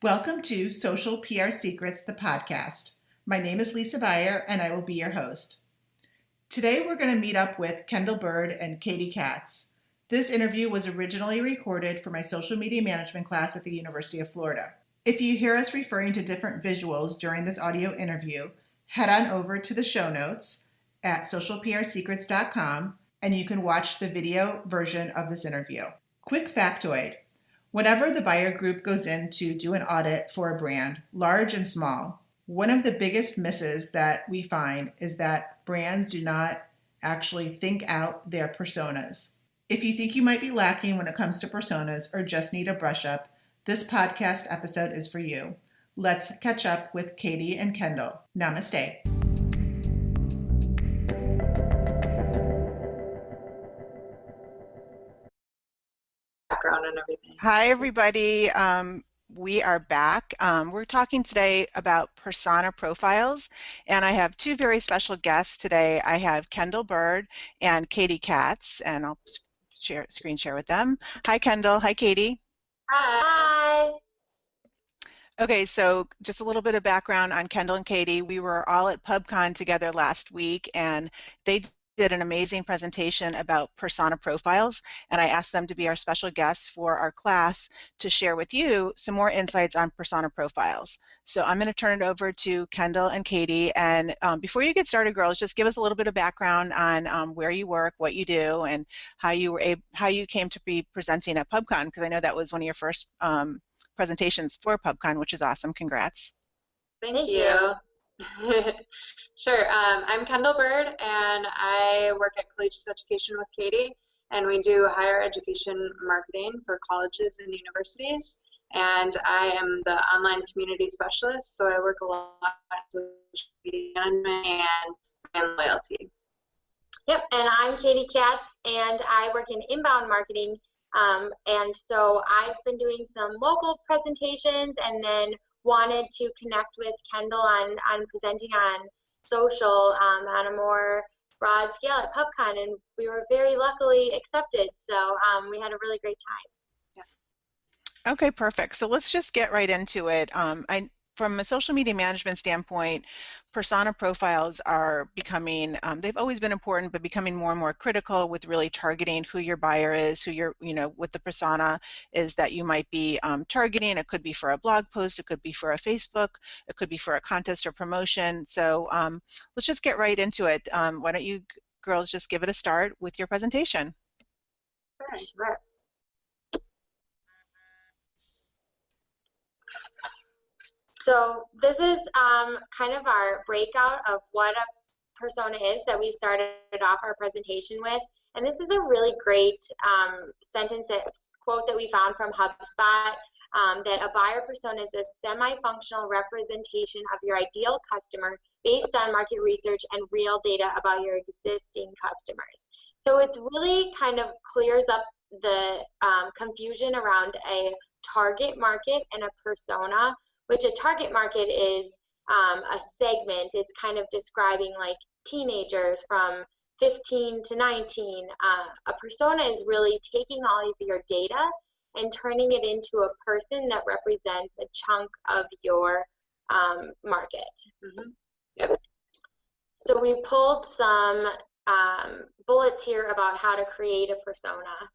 Welcome to Social PR Secrets, the podcast. My name is Lisa Beyer, and I will be your host. Today, we're going to meet up with Kendall Bird and Katy Katz. This interview was originally recorded for my social media management class at the University of Florida. If you hear us referring to different visuals during this audio interview, head on over to the show notes at socialprsecrets.com, and you can watch the video version of this interview. Quick factoid. Whenever the buyer group goes in to do an audit for a brand, large and small, one of the biggest misses that we find is that brands do not actually think out their personas. If you think you might be lacking when it comes to personas or just need a brush up, this podcast episode is for you. Let's catch up with Katy and Kendall. Namaste. Background and everything. Hi, everybody. We are back. We're talking today about persona profiles, and I have two very special guests today. I have Kendall Bird and Katy Katz, and I'll screen share with them. Hi, Kendall. Hi, Katy. Hi. Okay, so just a little bit of background on Kendall and Katy. We were all at PubCon together last week, and they did an amazing presentation about persona profiles, and I asked them to be our special guests for our class to share with you some more insights on persona profiles. So I'm going to turn it over to Kendall and Katy, and before you get started, girls, just give us a little bit of background on where you work, what you do, and how you came to be presenting at PubCon, because I know that was one of your first presentations for PubCon, which is awesome. Congrats. Thank you. Sure. I'm Kendall Bird, and I work at Collegiate Education with Katy, and we do higher education marketing for colleges and universities. And I am the online community specialist, so I work a lot with social media management and brand loyalty. Yep, and I'm Katy Katz, and I work in inbound marketing. And so I've been doing some local presentations, and then wanted to connect with Kendall on presenting on social on a more broad scale at PubCon, and we were very luckily accepted. So we had a really great time. Yeah. Okay, perfect. So let's just get right into it. From a social media management standpoint, persona profiles are becoming, they've always been important, but becoming more and more critical with really targeting who your buyer is, who your, what the persona is that you might be targeting. It could be for a blog post, it could be for a Facebook, it could be for a contest or promotion. So let's just get right into it. Why don't you girls just give it a start with your presentation? Sure. So this is kind of our breakout of what a persona is that we started off our presentation with. And this is a really great quote that we found from HubSpot, that a buyer persona is a semi-functional representation of your ideal customer based on market research and real data about your existing customers. So it's really kind of clears up the confusion around a target market and a persona, which a target market is a segment. It's kind of describing like teenagers from 15 to 19. A persona is really taking all of your data and turning it into a person that represents a chunk of your market. Mm-hmm. Yep. So we pulled some bullets here about how to create a persona.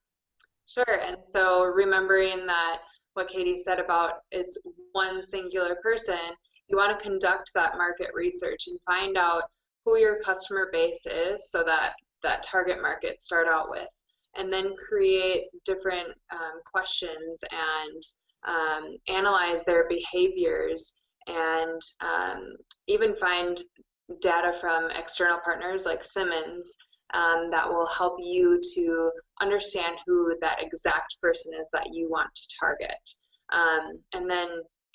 Sure. And so remembering that what Katy said about it's one singular person, you want to conduct that market research and find out who your customer base is, so that target market start out with, and then create different questions and analyze their behaviors, and even find data from external partners like Simmons that will help you to understand who that exact person is that you want to target. And then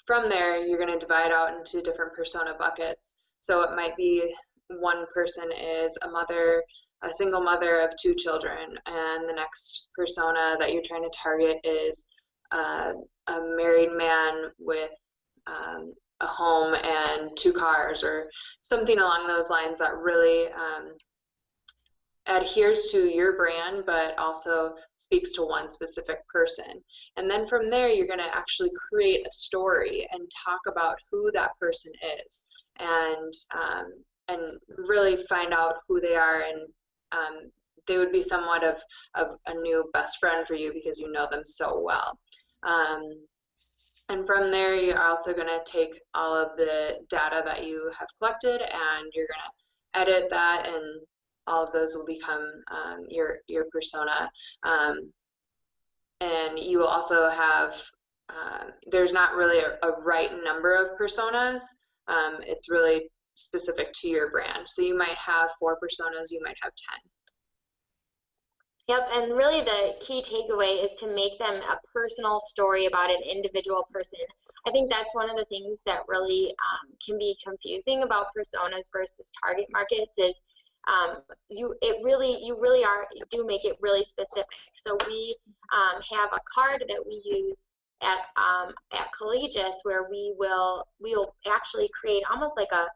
from there, you're going to divide out into different persona buckets. So it might be one person is a single mother of 2 children, and the next persona that you're trying to target is a married man with a home and 2 cars, or something along those lines that really adheres to your brand, but also speaks to one specific person. And then from there, you're going to actually create a story and talk about who that person is, and really find out who they are. And they would be somewhat of a new best friend for you because you know them so well. And from there, you're also going to take all of the data that you have collected, and you're going to edit that, and all of those will become your persona. And you will also have, there's not really a right number of personas. It's really specific to your brand. So you might have 4 personas, you might have 10. Yep, and really the key takeaway is to make them a personal story about an individual person. I think that's one of the things that really can be confusing about personas versus target markets is you do make it really specific. So we have a card that we use at Collegius where we'll actually create almost like a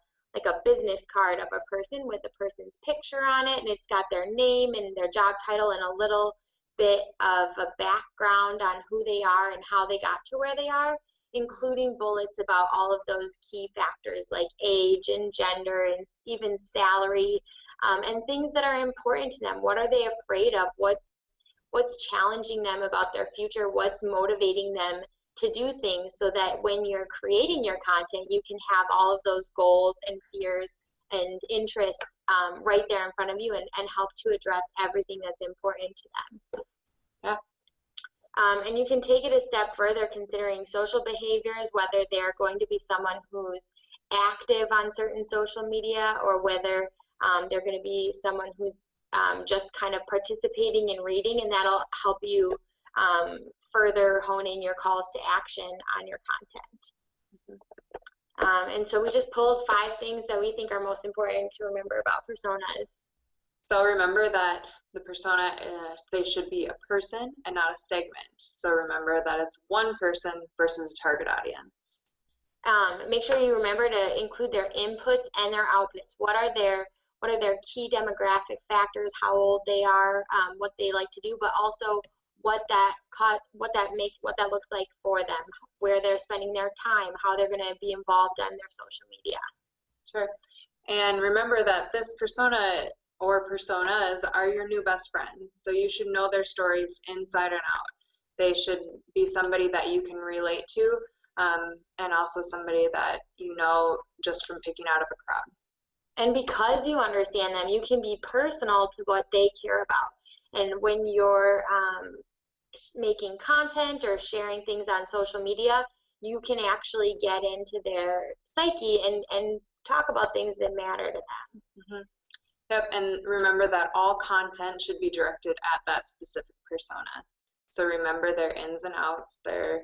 business card of a person with the person's picture on it, and it's got their name and their job title and a little bit of a background on who they are and how they got to where they are, including bullets about all of those key factors like age and gender and even salary, and things that are important to them. What are they afraid of? What's challenging them about their future? What's motivating them to do things, so that when you're creating your content, you can have all of those goals and fears and interests right there in front of you, and help to address everything that's important to them. Yeah. And you can take it a step further, considering social behaviors, whether they're going to be someone who's active on certain social media, or whether they're going to be someone who's just kind of participating in reading, and that'll help you further hone in your calls to action on your content. And so we just pulled 5 things that we think are most important to remember about personas. So remember that the persona, they should be a person and not a segment. So remember that it's one person versus a target audience. Make sure you remember to include their inputs and their outputs. What are their key demographic factors, how old they are, what they like to do, but also what that looks like for them, where they're spending their time, how they're going to be involved on their social media. Sure. And remember that this persona or personas are your new best friends. So you should know their stories inside and out. They should be somebody that you can relate to, and also somebody that you know just from picking out of a crowd. And because you understand them, you can be personal to what they care about. And when you're making content or sharing things on social media, you can actually get into their psyche and talk about things that matter to them. Mm-hmm. Yep, and remember that all content should be directed at that specific persona. So remember their ins and outs, their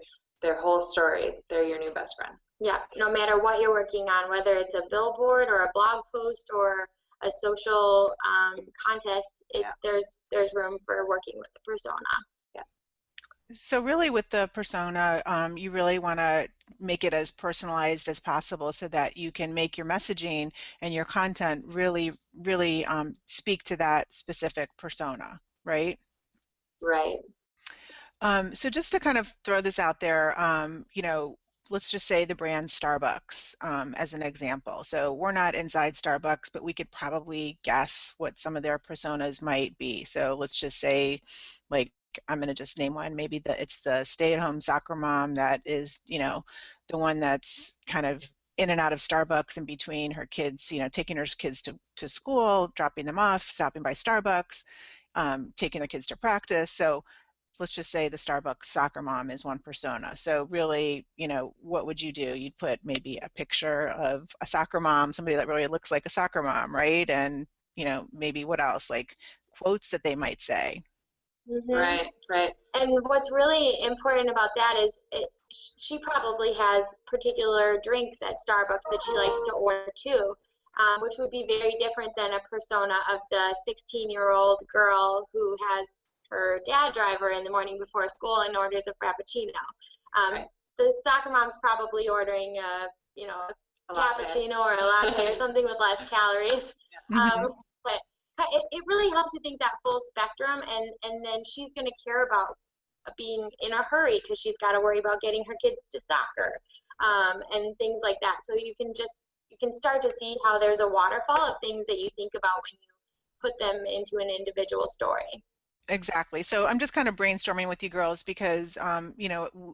whole story. They're your new best friend. Yeah, no matter what you're working on, whether it's a billboard or a blog post or a social contest, there's room for working with the persona. Yeah. So really with the persona, you really want to make it as personalized as possible so that you can make your messaging and your content really speak to that specific persona, right? Right. So just to kind of throw this out there, let's just say the brand Starbucks as an example. So we're not inside Starbucks, but we could probably guess what some of their personas might be. So let's just say, like, I'm going to just name one. Maybe it's the stay-at-home soccer mom that is, the one that's kind of in and out of Starbucks in between her kids, taking her kids to school, dropping them off, stopping by Starbucks, taking their kids to practice. So let's just say the Starbucks soccer mom is one persona. So really, what would you do? You'd put maybe a picture of a soccer mom, somebody that really looks like a soccer mom, right? And, maybe what else? Like quotes that they might say. Mm-hmm. Right. And what's really important about that is she probably has particular drinks at Starbucks that she likes to order too, which would be very different than a persona of the 16-year-old girl who has her dad drive her in the morning before school and orders a frappuccino. Right. The soccer mom's probably ordering a cappuccino or a latte or something with less calories. Yeah. But it really really helps you think that full spectrum, and then she's going to care about being in a hurry because she's got to worry about getting her kids to soccer, and things like that. So you can start to see how there's a waterfall of things that you think about when you put them into an individual story. Exactly. So I'm just kind of brainstorming with you girls because,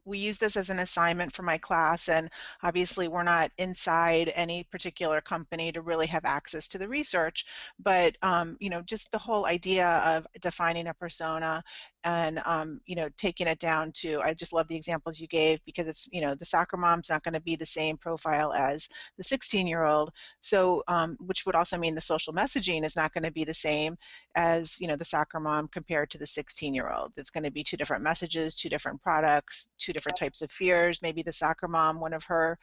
we use this as an assignment for my class, and obviously we're not inside any particular company to really have access to the research, but, just the whole idea of defining a persona and, taking it down to, I just love the examples you gave because it's, the soccer mom's not going to be the same profile as the 16-year-old. So, which would also mean the social messaging is not going to be the same as, the soccer mom compared to the 16-year-old. It's going to be two different messages, two different products, two different types of fears. Maybe the soccer mom, one of her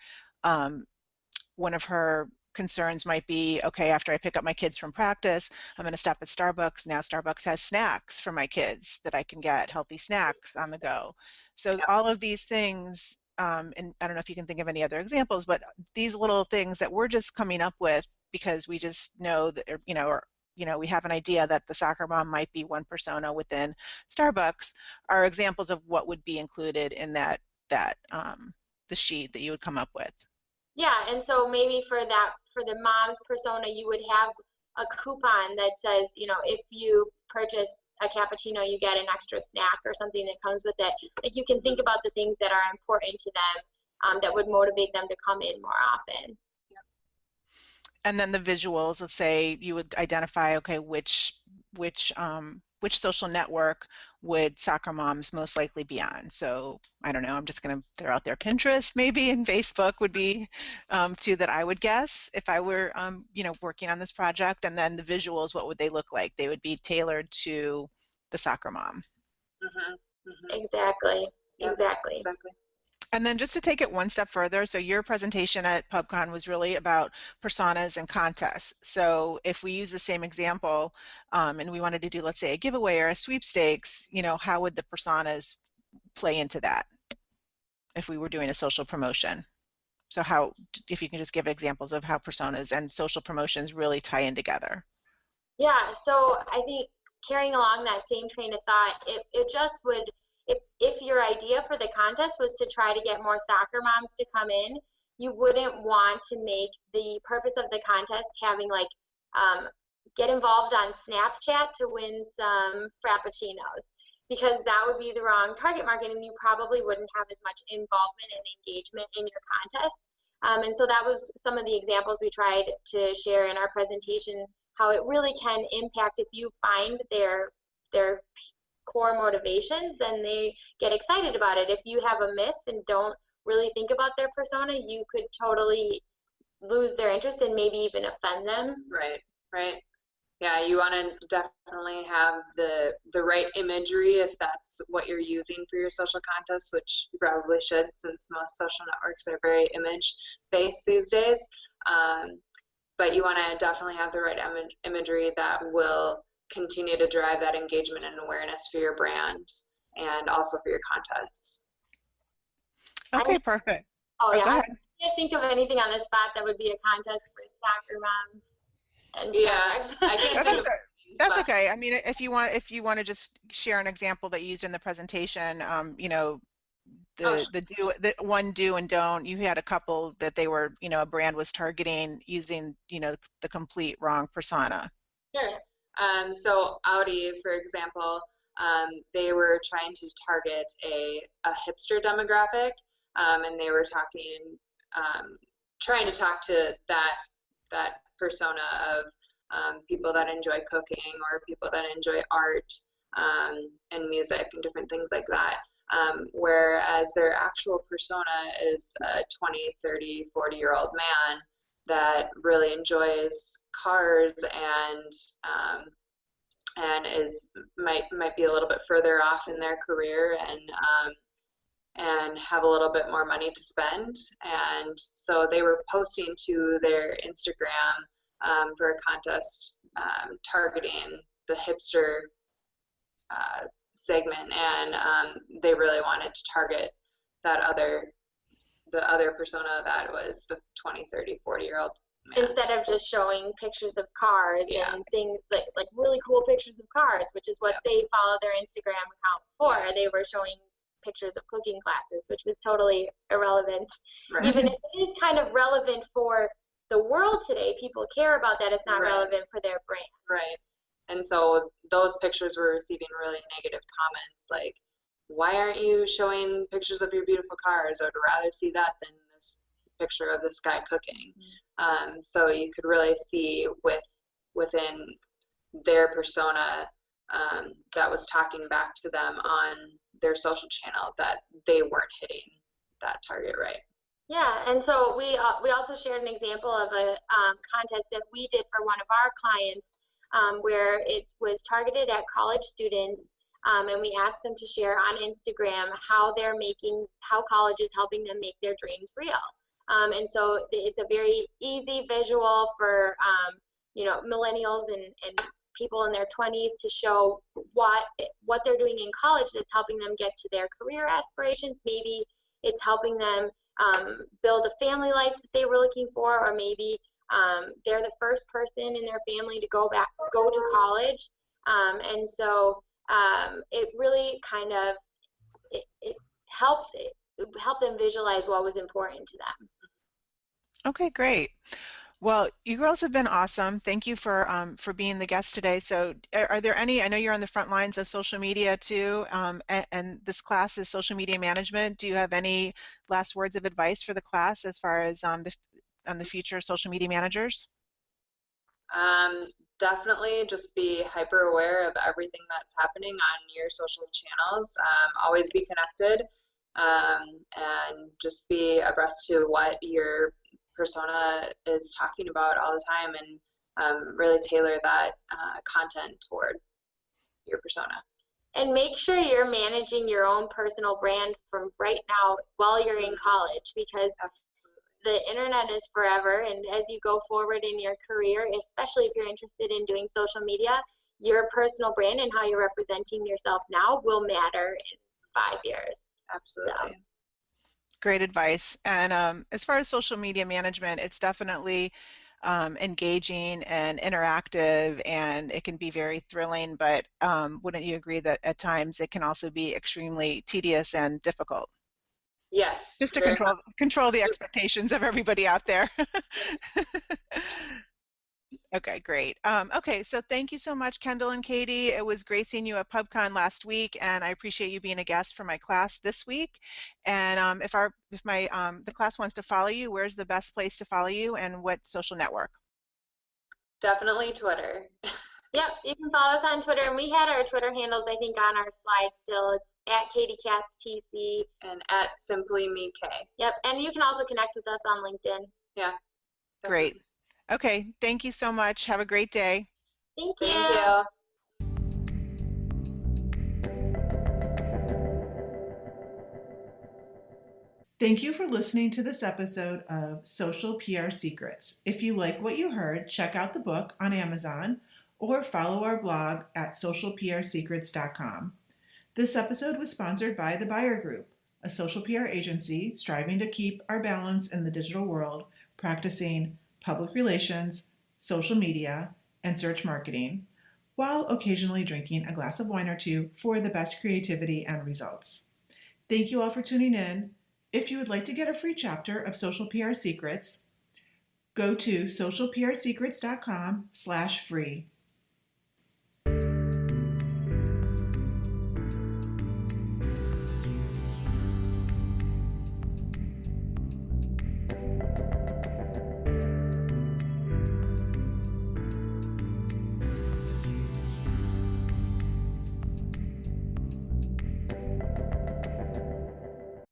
concerns might be, okay, after I pick up my kids from practice, I'm going to stop at Starbucks. Now Starbucks has snacks for my kids that I can get, healthy snacks on the go. So all of these things, and I don't know if you can think of any other examples, but these little things that we're just coming up with because we just know that, we have an idea that the soccer mom might be one persona within Starbucks, are examples of what would be included in the sheet that you would come up with. Yeah, and so maybe for the mom's persona, you would have a coupon that says, if you purchase a cappuccino, you get an extra snack or something that comes with it. Like, you can think about the things that are important to them, that would motivate them to come in more often. And then the visuals, let's say you would identify, okay, which social network would soccer moms most likely be on? So I don't know, I'm just going to throw out there Pinterest maybe, and Facebook would be two that I would guess if I were, working on this project. And then the visuals, what would they look like? They would be tailored to the soccer mom. Mm-hmm. Mm-hmm. Exactly. Yep. Exactly. And then just to take it one step further, so your presentation at PubCon was really about personas and contests. So if we use the same example and we wanted to do, let's say, a giveaway or a sweepstakes, how would the personas play into that if we were doing a social promotion? So if you can just give examples of how personas and social promotions really tie in together. Yeah, so I think carrying along that same train of thought, it just would, if your idea for the contest was to try to get more soccer moms to come in, you wouldn't want to make the purpose of the contest having like, get involved on Snapchat to win some Frappuccinos, because that would be the wrong target market and you probably wouldn't have as much involvement and engagement in your contest. And so that was some of the examples we tried to share in our presentation, how it really can impact if you find their core motivations, then they get excited about it. If you have a miss and don't really think about their persona, you could totally lose their interest and maybe even offend them. Right. Yeah, you want to definitely have the right imagery if that's what you're using for your social contest, which you probably should, since most social networks are very image-based these days. But you want to definitely have the right imagery that will continue to drive that engagement and awareness for your brand and also for your contests. Okay, perfect. Oh yeah, go ahead. I can't think of anything on the spot that would be a contest for soccer moms. And yeah, I can't think of. That's okay. I mean, if you want to just share an example that you used in the presentation, the one do and don't, you had a couple that they were, a brand was targeting using, the complete wrong persona. Sure. So Audi, for example, they were trying to target a hipster demographic, and they were trying to talk to that persona of people that enjoy cooking or people that enjoy art and music and different things like that. Whereas their actual persona is a 20, 30, 40-year-old man that really enjoys cars and might be a little bit further off in their career and have a little bit more money to spend. And so they were posting to their Instagram for a contest targeting the hipster segment, and they really wanted to target the other persona that was the 20, 30, 40-year-old Instead of just showing pictures of cars and things like really cool pictures of cars, which is what they follow their Instagram account for. They were showing pictures of cooking classes, which was totally irrelevant. Right. Even if it is kind of relevant for the world today, people care about that. It's not relevant for their brand. Right. And so those pictures were receiving really negative comments like, why aren't you showing pictures of your beautiful cars? I would rather see that than this picture of this guy cooking. So you could really see within their persona that was talking back to them on their social channel that they weren't hitting that target right. Yeah, and so we also shared an example of a contest that we did for one of our clients where it was targeted at college students, and we asked them to share on Instagram how college is helping them make their dreams real. And so it's a very easy visual for millennials and people in their 20s to show what they're doing in college that's helping them get to their career aspirations. Maybe it's helping them build a family life that they were looking for, or maybe they're the first person in their family to go to college. And so it really kind of it helped them visualize what was important to them. Okay, great. Well, you girls have been awesome. Thank you for being the guest today. So are there any, I know you're on the front lines of social media too, and this class is social media management. Do you have any last words of advice for the class as far as on the future social media managers? Definitely just be hyper aware of everything that's happening on your social channels. Always be connected, and just be abreast to what your persona is talking about all the time, and really tailor that content toward your persona. And make sure you're managing your own personal brand from right now while you're in college, because the internet is forever, and as you go forward in your career, especially if you're interested in doing social media, your personal brand and how you're representing yourself now will matter in 5 years. Absolutely. So. Great advice. And as far as social media management, it's definitely engaging and interactive, and it can be very thrilling, but wouldn't you agree that at times it can also be extremely tedious and difficult? Yes. Just to control the expectations of everybody out there. Okay, great. Okay, so thank you so much, Kendall and Katy. It was great seeing you at PubCon last week, and I appreciate you being a guest for my class this week. And if the class wants to follow you, where's the best place to follow you, and what social network? Definitely Twitter. Yep, you can follow us on Twitter, and we had our Twitter handles, I think, on our slide still. It's at Katy Katz TC and at Simply Me K. Yep, and you can also connect with us on LinkedIn. Yeah. Great. Okay, thank you so much. Have a great day. Thank you. Thank you. Thank you for listening to this episode of Social PR Secrets. If you like what you heard, check out the book on Amazon or follow our blog at socialprsecrets.com. This episode was sponsored by The Buyer Group, a social PR agency striving to keep our balance in the digital world, practicing public relations, social media, and search marketing, while occasionally drinking a glass of wine or two for the best creativity and results. Thank you all for tuning in. If you would like to get a free chapter of Social PR Secrets, go to socialprsecrets.com/free.